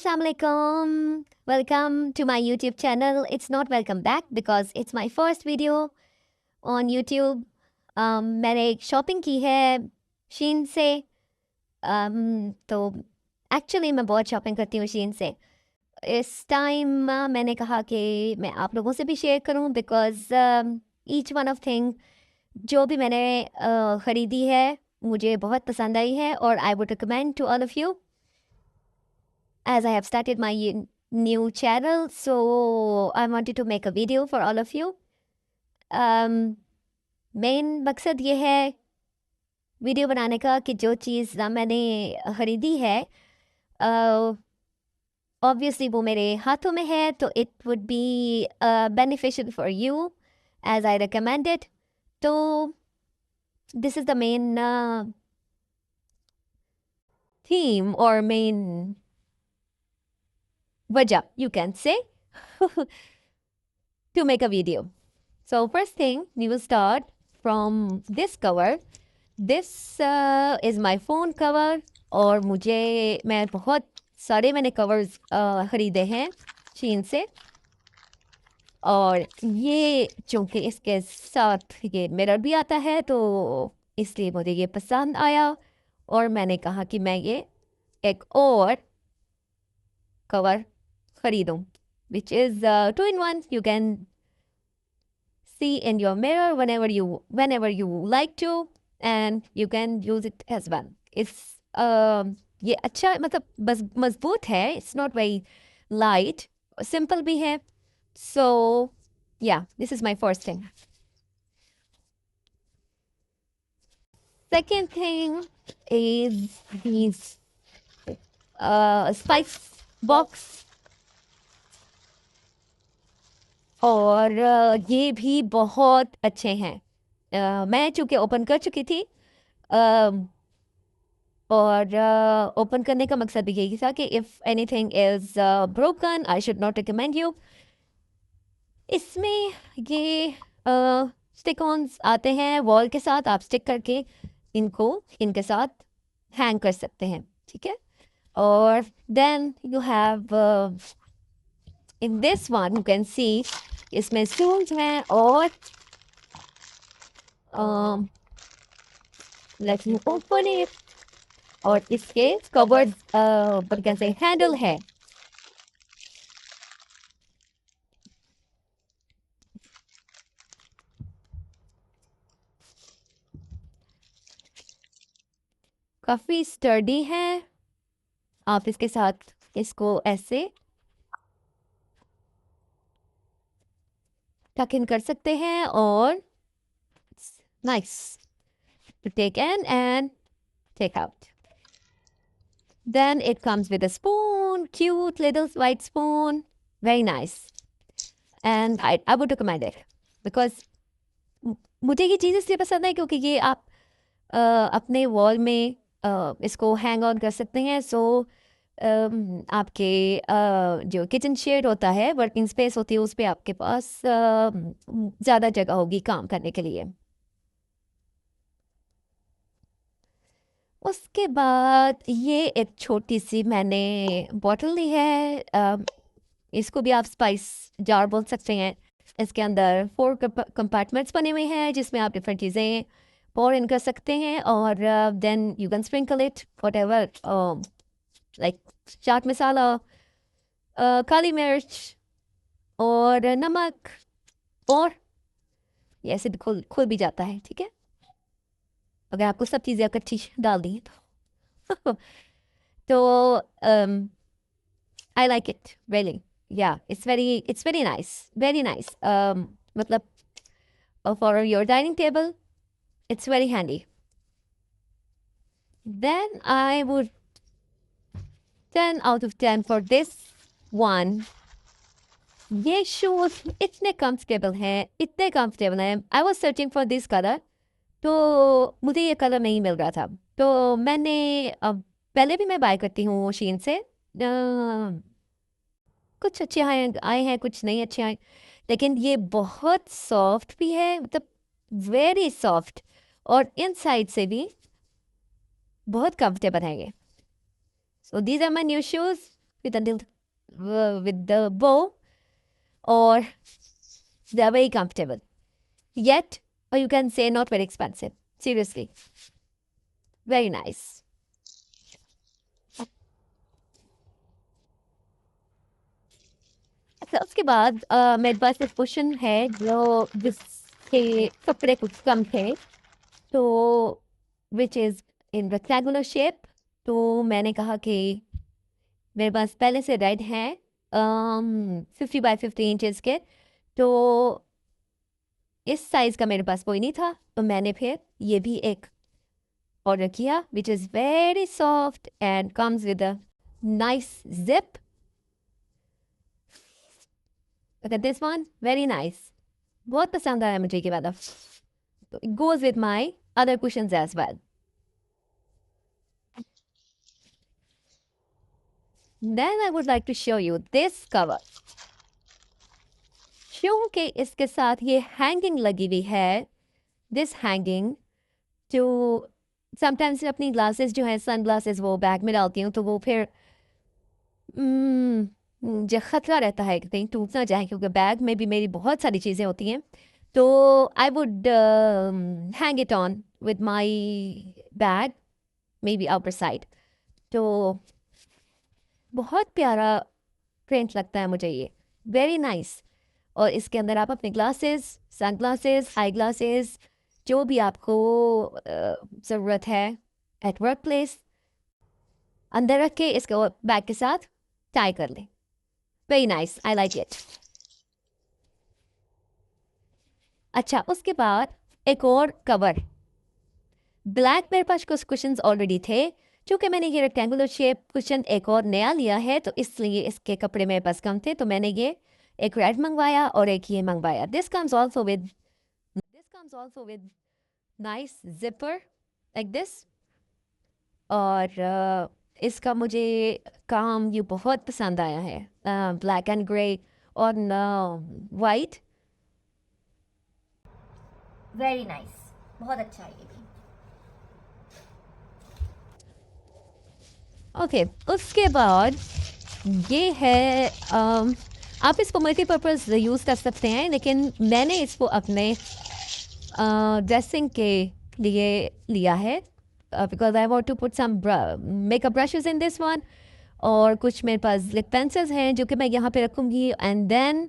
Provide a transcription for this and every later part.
Assalamualaikum. Welcome to my YouTube channel. It's not welcome back because it's my first video on YouTube. मैंने एक shopping की है शीन से. तो एक्चुअली मैं बहुत शॉपिंग करती हूँ शीन से. इस टाइम मैंने कहा कि मैं आप लोगों से भी शेयर करूँ because each one of thing जो भी मैंने ख़रीदी है मुझे बहुत पसंद आई है और I would recommend to all of you. As I have started my new channel, so I wanted to make a video for all of you. Main मकसद ये है वीडियो बनाने का कि जो चीज़ मैंने ख़रीदी है ऑब्वियसली वो मेरे हाथों में है तो it would be beneficial for you as I recommended. तो this is the main theme और main wajah, you can say, to make a video. So first thing, we will start from this cover. This is my phone cover और मैं बहुत सारे मैंने covers ख़रीदे हैं शीन से. और ये चूँकि इसके साथ ये मिरर भी आता है तो इसलिए मुझे ये पसंद आया और मैंने कहा कि मैं ये एक और कवर खरीदूं, which is 2-in-1. You can see in your mirror whenever you like to, and you can use it as well. It's ये अच्छा मतलब बस मजबूत है. It's not very light, simple भी है. So yeah, this is my first thing. Second thing is these spice box. और ये भी बहुत अच्छे हैं. मैं चूँकि ओपन कर चुकी थी और ओपन करने का मकसद भी यही था कि if anything is broken I should not recommend you. इसमें ये स्टिक ऑन्स आते हैं वॉल के साथ. आप स्टिक करके इनके साथ हैंग कर सकते हैं. ठीक है. और then you have in this one you can see इसमें स्टूल्स हैं और लेट्स मी ओपन इट. और इसके कवर्ड कैसे हैंडल है. काफ़ी स्टर्डी है. आप इसके साथ इसको ऐसे टक इन कर सकते हैं और nice to take in and take out. Then it comes with a spoon, cute little white spoon, very nice. And I would recommend it because मुझे ये चीज़ इसलिए पसंद है क्योंकि ये आप अपने वॉल में इसको हैंग ऑन कर सकते हैं. सो आपके जो किचन शेड होता है, वर्किंग स्पेस होती है, उस पर आपके पास ज़्यादा जगह होगी काम करने के लिए. उसके बाद ये एक छोटी सी मैंने बॉटल ली है. इसको भी आप स्पाइस जार बोल सकते हैं. इसके अंदर 4 कंपार्टमेंट्स बने हुए हैं जिसमें आप डिफरेंट चीज़ें पोर इन कर सकते हैं और then you can sprinkle it whatever like chaat masala, काली मिर्च और नमक और ये ऐसे खुल भी जाता है. ठीक है. अगर आपको सब चीज़ें इकट्ठी डाल दी तो I like it really. Yeah it's very nice. मतलब for your dining table it's very handy. Then I would 10 out of 10 for this one. ये शूज इतने कंफर्टेबल हैं. I was searching for this colour तो मुझे ये colour नहीं मिल रहा था तो मैंने पहले भी मैं बाय करती हूँ शीन से. कुछ अच्छे आए हैं कुछ नहीं अच्छे आए लेकिन ये बहुत सॉफ्ट भी है. मतलब वेरी सॉफ्ट और इनसाइड से भी बहुत कंफर्टेबल है ये. So these are my new shoes with with the bow, or they are very comfortable. Yet, or you can say not very expensive. Seriously, very nice. अच्छा, उसके बाद मेरे पास एक क्वेश्चन है जो जिसके कपड़े कुछ कम थे, तो which is in rectangular shape. तो मैंने कहा कि मेरे पास पहले से रेड है 50 by 50 इंचेस के, तो इस साइज़ का मेरे पास कोई नहीं था, तो मैंने फिर ये भी एक ऑर्डर किया which is very soft and comes with a nice zip. Look at this one, very nice. बहुत पसंद आया मुझे ये वाला. So it goes with my other cushions as well. Then I would like to show you this cover. क्योंकि इसके साथ ये हैंगिंग लगी हुई है, this hanging, जो sometimes अपनी ग्लासेस जो है सन ग्लासेस वो बैग में डालती हूँ, तो वो फिर मुझे ख़तरा रहता है कि कहीं टूट ना जाए, क्योंकि बैग में भी मेरी बहुत सारी चीज़ें होती हैं. तो I would hang it on with my bag, may be outer side. तो बहुत प्यारा प्रिंट लगता है मुझे ये, वेरी नाइस. और इसके अंदर आप अपने glasses, sun glasses, eye glasses, जो भी आपको ज़रूरत है एट वर्क प्लेस, अंदर रख के इसको बैग के साथ टाई कर लें. Very nice, I like it. अच्छा, उसके बाद एक और कवर. ब्लैक मेरे पास कुछ कुशन्स ऑलरेडी थे, चूँकि मैंने ये रेक्टेंगुलर शेप कुशन एक और नया लिया है, तो इसलिए इसके कपड़े मेरे पास कम थे, तो मैंने ये एक रेड मंगवाया और एक ये मंगवाया. This comes also with nice zipper like this. और इसका मुझे काम ये बहुत पसंद आया है, ब्लैक एंड ग्रे और वाइट. वेरी नाइस, बहुत अच्छा है ये भी. ओके, उसके बाद ये है, आप इसको मल्टीपर्पज़ यूज़ कर सकते हैं, लेकिन मैंने इसको अपने ड्रेसिंग के लिए लिया है, because I want to put some makeup brushes in this one. और कुछ मेरे पास लिप पेंसिल्स हैं जो कि मैं यहाँ पे रखूँगी. एंड देन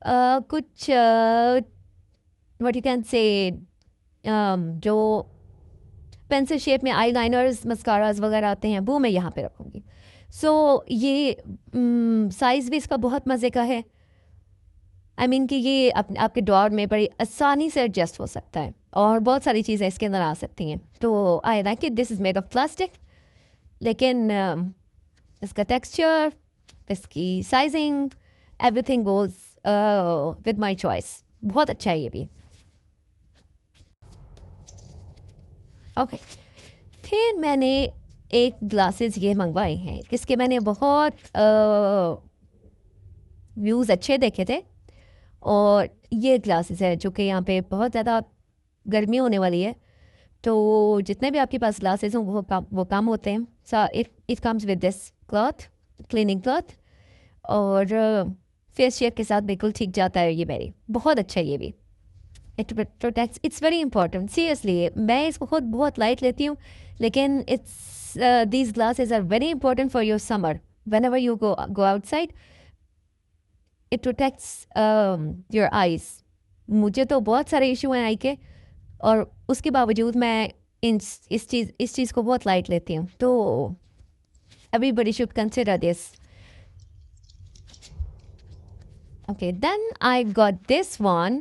कुछ व्हाट यू कैन से जो पेंसिल शेप में आई लाइनर्स, मस्काराज वगैरह आते हैं, वो मैं यहाँ पे रखूँगी. सो ये साइज़ भी इसका बहुत मज़े का है. आई मीन कि ये आपके ड्रॉअर में बड़ी आसानी से एडजस्ट हो सकता है और बहुत सारी चीज़ें इसके अंदर आ सकती हैं. तो I like it. This is made of plastic, लेकिन इसका टेक्सचर, इसकी sizing, everything goes with my choice. बहुत अच्छा है ये भी. ओके, फिर मैंने एक ग्लासेस ये मंगवाए हैं, इसके मैंने बहुत व्यूज़ अच्छे देखे थे. और ये ग्लासेस है जो कि यहाँ पे बहुत ज़्यादा गर्मी होने वाली है, तो जितने भी आपके पास ग्लासेस हों वो कम होते हैं. So it comes with this cloth, cleaning cloth, और फेस शेप के साथ बिल्कुल ठीक जाता है. ये मेरी बहुत अच्छा है ये भी. It protects, it's very important. Seriously मैं इसको खुद बहुत लाइट लेती हूँ, लेकिन it's these glasses are very important for your summer. Whenever you go outside, it protects your eyes. मुझे तो बहुत सारे इशू हैं आई के, और उसके बावजूद मैं इस चीज़ को बहुत लाइट लेती हूँ. तो everybody should consider this. Okay, then I got this one,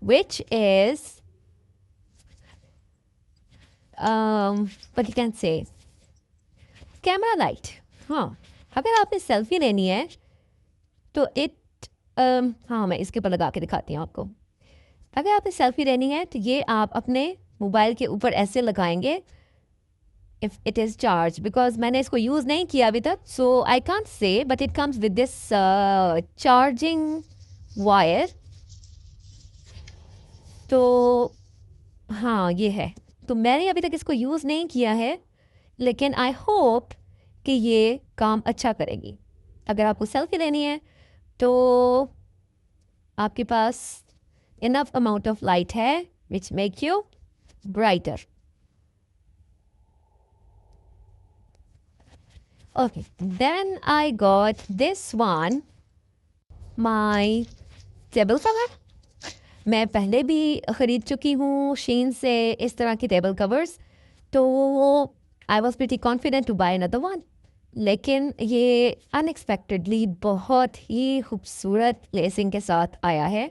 which is what you can say, camera light. हाँ, अगर आपने सेल्फी लेनी है तो हाँ, मैं इसके ऊपर लगा के दिखाती हूँ आपको. अगर आपने सेल्फी लेनी है तो ये आप अपने मोबाइल के ऊपर ऐसे लगाएंगे if it is charged, because मैंने इसको यूज़ नहीं किया अभी तक, so I can't say, but it comes with this charging wire. तो हाँ, ये है. तो मैंने अभी तक इसको यूज़ नहीं किया है, लेकिन आई होप कि ये काम अच्छा करेगी. अगर आपको सेल्फी लेनी है तो आपके पास इनफ अमाउंट ऑफ लाइट है which make you brighter. Okay, then I got this one, my table cover. मैं पहले भी ख़रीद चुकी हूँ शीन से इस तरह के टेबल कवर्स, तो I was pretty confident to buy another one. लेकिन ये अनएक्सपेक्टेडली बहुत ही खूबसूरत लेसिंग के साथ आया है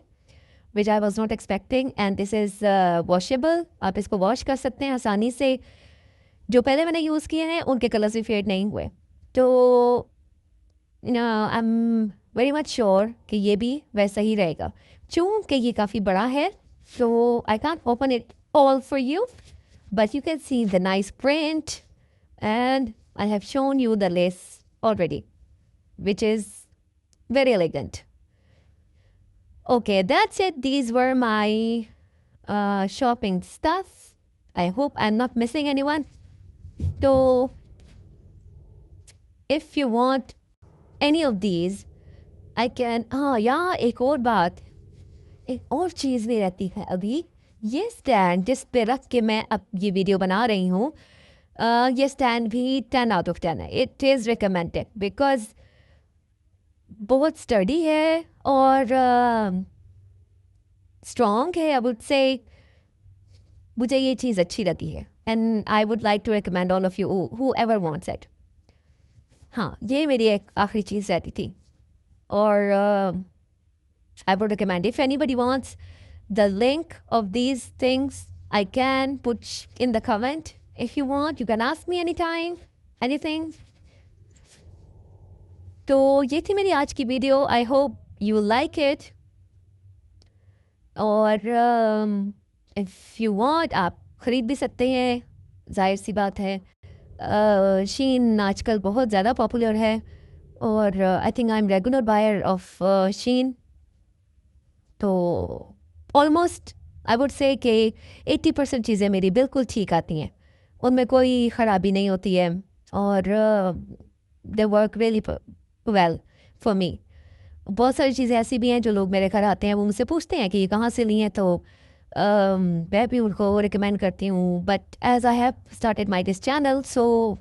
which I was not expecting. And this is washable. आप इसको वॉश कर सकते हैं आसानी से. जो पहले मैंने यूज़ किए हैं उनके कलर्स भी फेड नहीं हुए. तो I am very much sure कि ये भी वैसा ही रहेगा. चूँकि ये काफ़ी बड़ा है तो I can't open it all for you, but you can see the nice print, and I have shown you the lace already, which is very elegant. Okay, that's it. These were my shopping stuff. I hope I'm not missing anyone. So if you want any of these, I can. हाँ यार, एक और बात, एक और चीज़ भी रहती है. अभी ये स्टैंड जिस पे रख के मैं अब ये वीडियो बना रही हूँ, ये स्टैंड भी 10 out of 10 है. इट इज़ रिकमेंडेड बिकॉज बहुत स्टडी है और स्ट्रॉन्ग है. आई वुड से मुझे ये चीज़ अच्छी लगी है and I would like to recommend all of you whoever wants it. हाँ, ये मेरी एक आखिरी चीज़ रहती थी. और I would recommend, if anybody wants the link of these things, I can put in the comment. If you want, you can ask me anytime, anything. तो ये थी मेरी आज की video. I hope you like it. और if you want, आप ख़रीद भी सकते हैं. जाहिर सी बात है, शीन आजकल बहुत ज़्यादा पॉपुलर है और I think I am regular buyer of Shein. तो ऑलमोस्ट आई वुड से कि 80% चीज़ें मेरी बिल्कुल ठीक आती हैं. उनमें कोई ख़राबी नहीं होती है और they work really well for me. बहुत सारी चीज़ें ऐसी भी हैं जो लोग मेरे घर आते हैं, वो मुझसे पूछते हैं कि ये कहाँ से ली हैं, तो मैं भी उनको रिकमेंड करती हूँ. But as I have started my this channel, so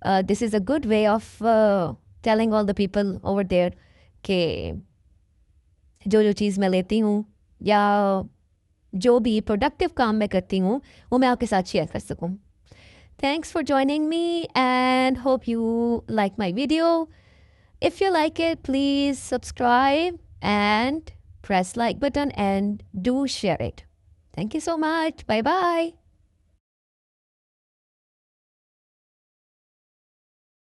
this is a good way of telling all the people over there कि जो चीज़ मैं लेती हूँ या जो भी प्रोडक्टिव काम मैं करती हूँ वो मैं आपके साथ शेयर कर सकूँ. Thanks for joining me and hope you like my video. If you like it, please subscribe and press like button and do share it. Thank you so much. Bye bye.